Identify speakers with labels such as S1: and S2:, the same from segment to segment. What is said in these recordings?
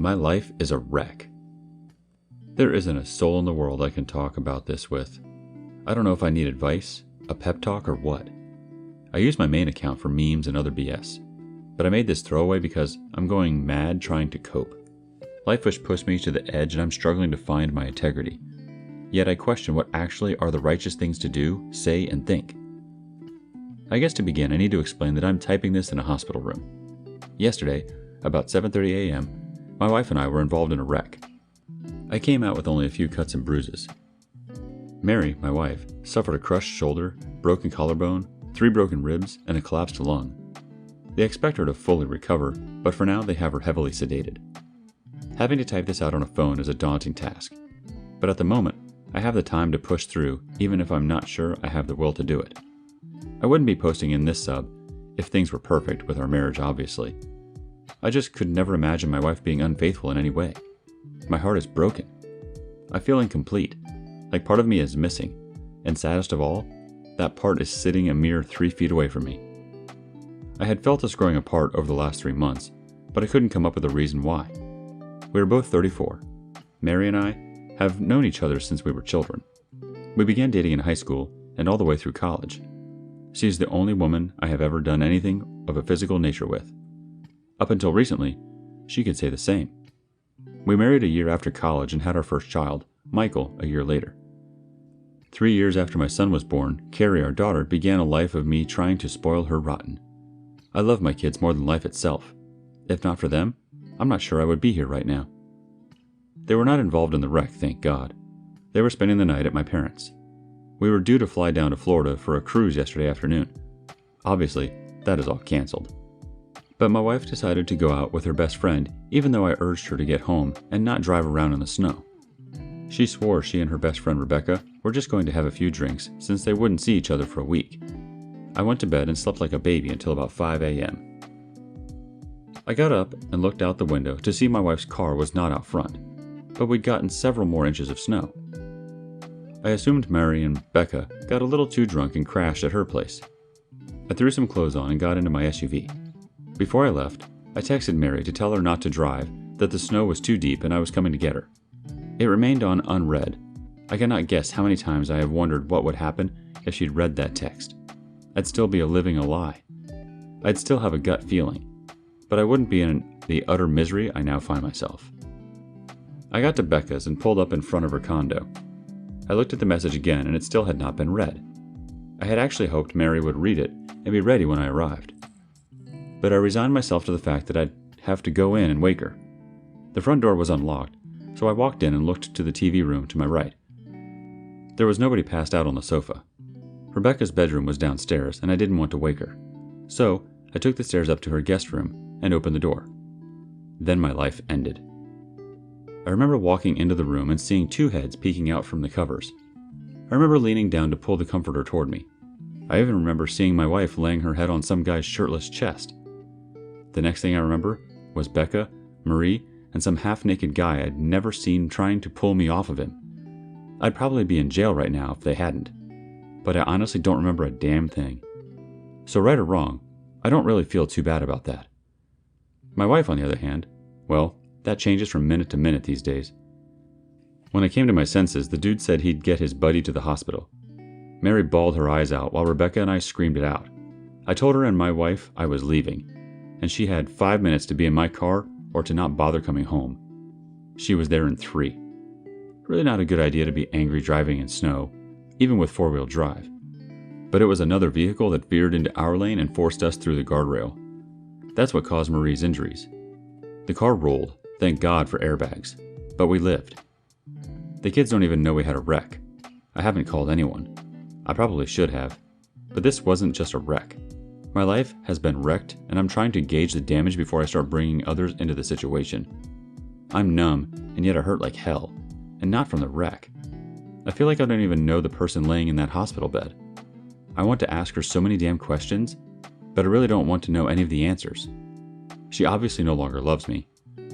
S1: My life is a wreck. There isn't a soul in the world I can talk about this with. I don't know if I need advice, a pep talk, or what. I use my main account for memes and other BS, but I made this throwaway because I'm going mad trying to cope. Life has pushed me to the edge and I'm struggling to find my integrity. Yet I question what actually are the righteous things to do, say, and think. I guess to begin, I need to explain that I'm typing this in a hospital room. Yesterday, about 7:30 a.m., my wife and I were involved in a wreck. I came out with only a few cuts and bruises. Mary, my wife, suffered a crushed shoulder, broken collarbone, 3 broken ribs, and a collapsed lung. They expect her to fully recover, but for now they have her heavily sedated. Having to type this out on a phone is a daunting task, but at the moment, I have the time to push through even if I'm not sure I have the will to do it. I wouldn't be posting in this sub if things were perfect with our marriage, obviously. I just could never imagine my wife being unfaithful in any way. My heart is broken. I feel incomplete, like part of me is missing, and saddest of all, that part is sitting a mere 3 feet away from me. I had felt us growing apart over the last 3 months, but I couldn't come up with a reason why. We were both 34. Mary and I have known each other since we were children. We began dating in high school and all the way through college. She is the only woman I have ever done anything of a physical nature with. Up until recently, she could say the same. We married a year after college and had our first child, Michael, a year later. 3 years after my son was born, Carrie, our daughter, began a life of me trying to spoil her rotten. I love my kids more than life itself. If not for them, I'm not sure I would be here right now. They were not involved in the wreck, thank God. They were spending the night at my parents'. We were due to fly down to Florida for a cruise yesterday afternoon. Obviously, that is all canceled. But my wife decided to go out with her best friend even though I urged her to get home and not drive around in the snow. She swore she and her best friend Rebecca were just going to have a few drinks since they wouldn't see each other for a week. I went to bed and slept like a baby until about 5 a.m. I got up and looked out the window to see my wife's car was not out front, but we'd gotten several more inches of snow. I assumed Mary and Becca got a little too drunk and crashed at her place. I threw some clothes on and got into my SUV. Before I left, I texted Mary to tell her not to drive, that the snow was too deep and I was coming to get her. It remained on unread. I cannot guess how many times I have wondered what would happen if she'd read that text. I'd still be living a lie. I'd still have a gut feeling, but I wouldn't be in the utter misery I now find myself. I got to Becca's and pulled up in front of her condo. I looked at the message again and it still had not been read. I had actually hoped Mary would read it and be ready when I arrived. But I resigned myself to the fact that I'd have to go in and wake her. The front door was unlocked, so I walked in and looked to the TV room to my right. There was nobody passed out on the sofa. Rebecca's bedroom was downstairs and I didn't want to wake her. So I took the stairs up to her guest room and opened the door. Then my life ended. I remember walking into the room and seeing 2 heads peeking out from the covers. I remember leaning down to pull the comforter toward me. I even remember seeing my wife laying her head on some guy's shirtless chest. The next thing I remember was Becca, Marie, and some half-naked guy I'd never seen trying to pull me off of him. I'd probably be in jail right now if they hadn't, but I honestly don't remember a damn thing. So right or wrong, I don't really feel too bad about that. My wife, on the other hand, well, that changes from minute to minute these days. When I came to my senses, the dude said he'd get his buddy to the hospital. Mary bawled her eyes out while Rebecca and I screamed it out. I told her and my wife I was leaving, and she had 5 minutes to be in my car or to not bother coming home. She was there in 3. Really not a good idea to be angry driving in snow, even with 4-wheel drive. But it was another vehicle that veered into our lane and forced us through the guardrail. That's what caused Marie's injuries. The car rolled, thank God for airbags, but we lived. The kids don't even know we had a wreck. I haven't called anyone. I probably should have, but this wasn't just a wreck. My life has been wrecked and I'm trying to gauge the damage before I start bringing others into the situation. I'm numb and yet I hurt like hell, and not from the wreck. I feel like I don't even know the person laying in that hospital bed. I want to ask her so many damn questions, but I really don't want to know any of the answers. She obviously no longer loves me.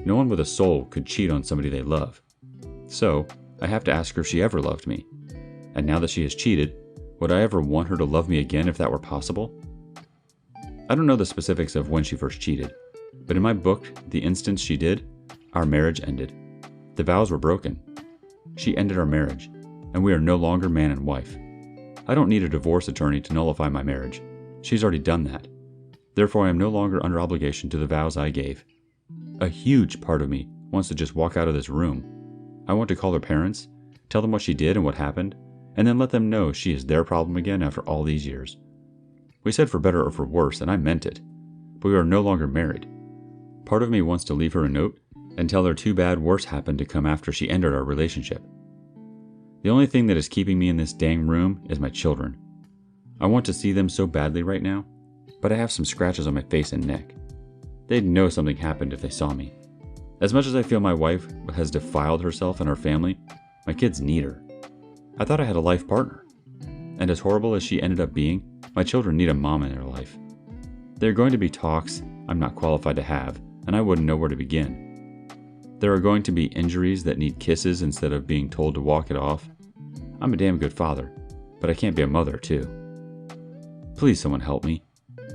S1: No one with a soul could cheat on somebody they love. So, I have to ask her if she ever loved me. And now that she has cheated, would I ever want her to love me again if that were possible? I don't know the specifics of when she first cheated, but in my book, the instance she did, Our marriage ended. The vows were broken. She ended our marriage, and we are no longer man and wife. I don't need a divorce attorney to nullify my marriage. She's already done that. Therefore, I am no longer under obligation to the vows I gave. A huge part of me wants to just walk out of this room. I want to call her parents, tell them what she did and what happened, and then let them know she is their problem again after all these years. We said for better or for worse, and I meant it. But we are no longer married. Part of me wants to leave her a note and tell her too bad worse happened to come after she ended our relationship. The only thing that is keeping me in this dang room is my children. I want to see them so badly right now, but I have some scratches on my face and neck. They'd know something happened if they saw me. As much as I feel my wife has defiled herself and our family, my kids need her. I thought I had a life partner. And as horrible as she ended up being, my children need a mom in their life. There are going to be talks I'm not qualified to have, and I wouldn't know where to begin. There are going to be injuries that need kisses instead of being told to walk it off. I'm a damn good father, but I can't be a mother too. Please someone help me.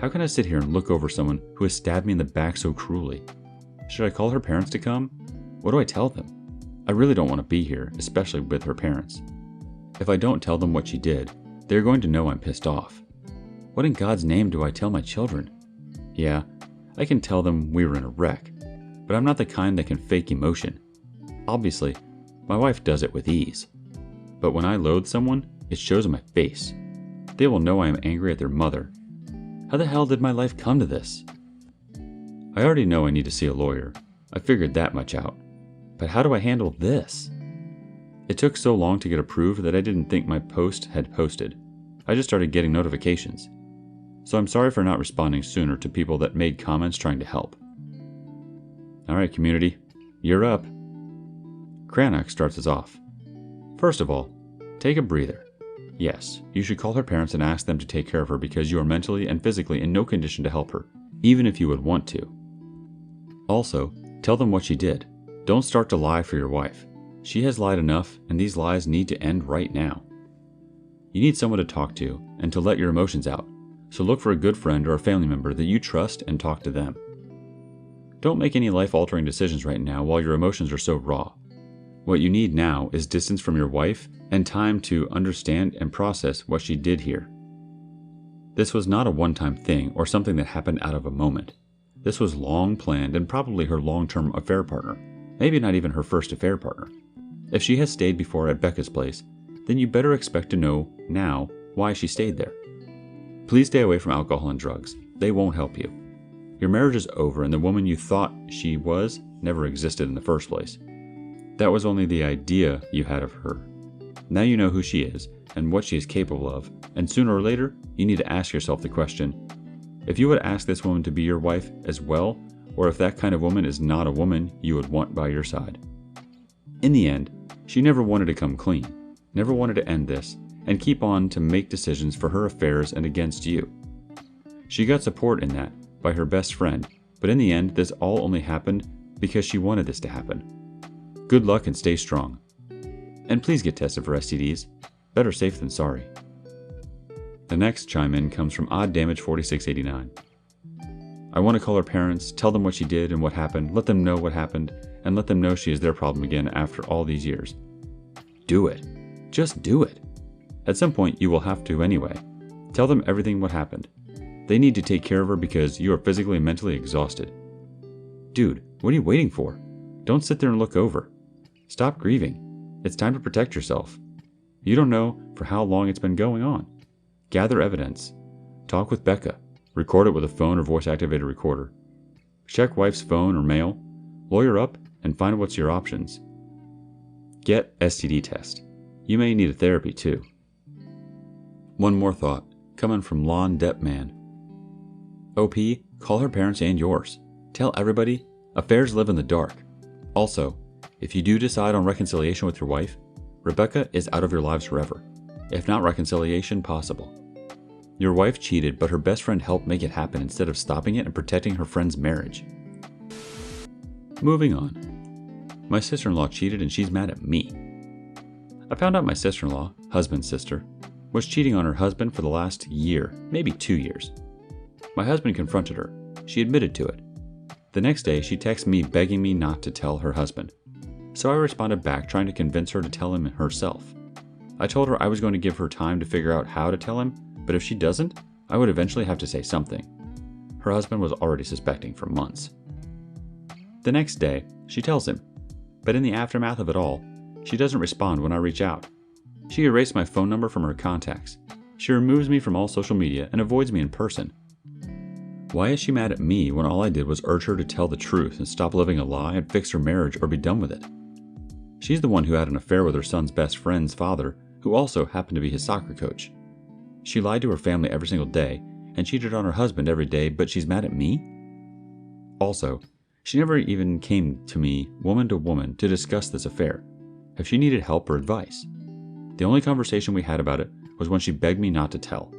S1: How can I sit here and look over someone who has stabbed me in the back so cruelly? Should I call her parents to come? What do I tell them? I really don't want to be here, especially with her parents. If I don't tell them what she did, they're going to know I'm pissed off. What in God's name do I tell my children? Yeah, I can tell them we were in a wreck, but I'm not the kind that can fake emotion. Obviously, my wife does it with ease. But when I loathe someone, it shows on my face. They will know I am angry at their mother. How the hell did my life come to this? I already know I need to see a lawyer. I figured that much out. But how do I handle this? It took so long to get approved that I didn't think my post had posted. I just started getting notifications. So I'm sorry for not responding sooner to people that made comments trying to help. Alright community, you're up. Cranach starts us off. First of all, take a breather. Yes, you should call her parents and ask them to take care of her because you are mentally and physically in no condition to help her, even if you would want to. Also, tell them what she did. Don't start to lie for your wife. She has lied enough, and these lies need to end right now. You need someone to talk to and to let your emotions out, so look for a good friend or a family member that you trust and talk to them. Don't make any life-altering decisions right now while your emotions are so raw. What you need now is distance from your wife and time to understand and process what she did here. This was not a one-time thing or something that happened out of a moment. This was long planned and probably her long-term affair partner, maybe not even her first affair partner. If she has stayed before at Becca's place, then you better expect to know now why she stayed there. Please stay away from alcohol and drugs. They won't help you. Your marriage is over and the woman you thought she was never existed in the first place. That was only the idea you had of her. Now you know who she is and what she is capable of, and sooner or later, you need to ask yourself the question, if you would ask this woman to be your wife as well, or if that kind of woman is not a woman you would want by your side. In the end, she never wanted to come clean, never wanted to end this, and keep on to make decisions for her affairs and against you. She got support in that by her best friend, but in the end, this all only happened because she wanted this to happen. Good luck and stay strong. And please get tested for STDs. Better safe than sorry. The next chime in comes from Odd Damage 4689. I want to call her parents, tell them what she did and what happened, let them know what happened, and let them know she is their problem again after all these years. Do it. Just do it. At some point you will have to anyway. Tell them everything what happened. They need to take care of her because you are physically and mentally exhausted. Dude, what are you waiting for? Don't sit there and look over. Stop grieving. It's time to protect yourself. You don't know for how long it's been going on. Gather evidence. Talk with Becca. Record it with a phone or voice-activated recorder. Check wife's phone or mail. Lawyer up and find what's your options. Get STD test. You may need a therapy too. One more thought, coming from Lon Deppman. OP, call her parents and yours. Tell everybody, affairs live in the dark. Also, if you do decide on reconciliation with your wife, Rebecca is out of your lives forever, if not reconciliation possible. Your wife cheated, but her best friend helped make it happen instead of stopping it and protecting her friend's marriage. Moving on. My sister-in-law cheated and she's mad at me. I found out my sister-in-law, husband's sister, was cheating on her husband for the last year, maybe 2 years. My husband confronted her. She admitted to it. The next day, she texted me begging me not to tell her husband. So I responded back trying to convince her to tell him herself. I told her I was going to give her time to figure out how to tell him, but if she doesn't, I would eventually have to say something. Her husband was already suspecting for months. The next day, she tells him, but in the aftermath of it all, she doesn't respond when I reach out. She erased my phone number from her contacts. She removes me from all social media and avoids me in person. Why is she mad at me when all I did was urge her to tell the truth and stop living a lie and fix her marriage or be done with it? She's the one who had an affair with her son's best friend's father, who also happened to be his soccer coach. She lied to her family every single day and cheated on her husband every day, but she's mad at me? Also, she never even came to me, woman to woman, to discuss this affair, if she needed help or advice. The only conversation we had about it was when she begged me not to tell.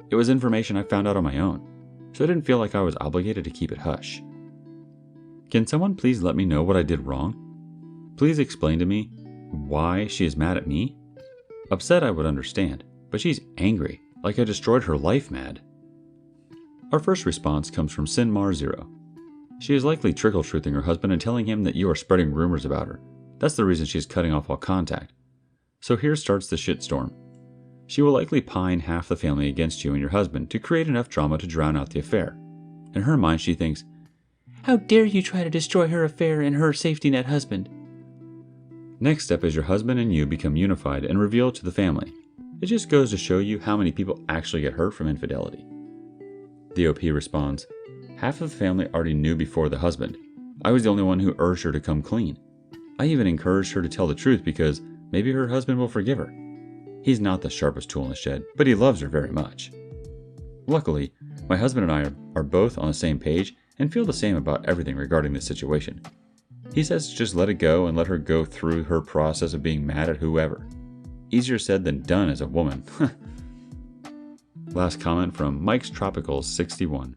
S1: It was information I found out on my own, so I didn't feel like I was obligated to keep it hush. Can someone please let me know what I did wrong? Please explain to me why she is mad at me? Upset I would understand, but she's angry, like I destroyed her life mad. Our first response comes from Sinmar0. She is likely trickle-truthing her husband and telling him that you are spreading rumors about her. That's the reason she is cutting off all contact. So here starts the shitstorm. She will likely pine half the family against you and your husband to create enough drama to drown out the affair. In her mind, she thinks, "How dare you try to destroy her affair and her safety net husband?" Next step is your husband and you become unified and reveal it to the family. It just goes to show you how many people actually get hurt from infidelity. The OP responds, "Half of the family already knew before the husband. I was the only one who urged her to come clean. I even encouraged her to tell the truth because maybe her husband will forgive her. He's not the sharpest tool in the shed, but he loves her very much. Luckily, my husband and I are both on the same page and feel the same about everything regarding this situation. He says to just let it go and let her go through her process of being mad at whoever. Easier said than done as a woman." Last comment from Mike's Tropical 61.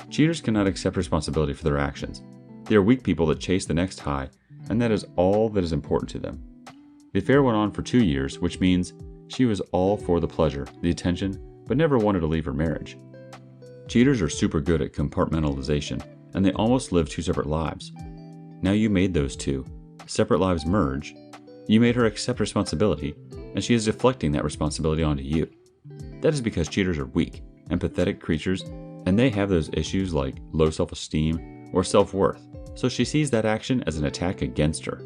S1: Cheaters cannot accept responsibility for their actions. They are weak people that chase the next high, and that is all that is important to them. The affair went on for 2 years, which means she was all for the pleasure, the attention, but never wanted to leave her marriage. Cheaters are super good at compartmentalization, and they almost live 2 separate lives. Now you made those 2 separate lives merge. You made her accept responsibility, and she is deflecting that responsibility onto you. That is because cheaters are weak and pathetic creatures, and they have those issues like low self-esteem or self-worth, so she sees that action as an attack against her.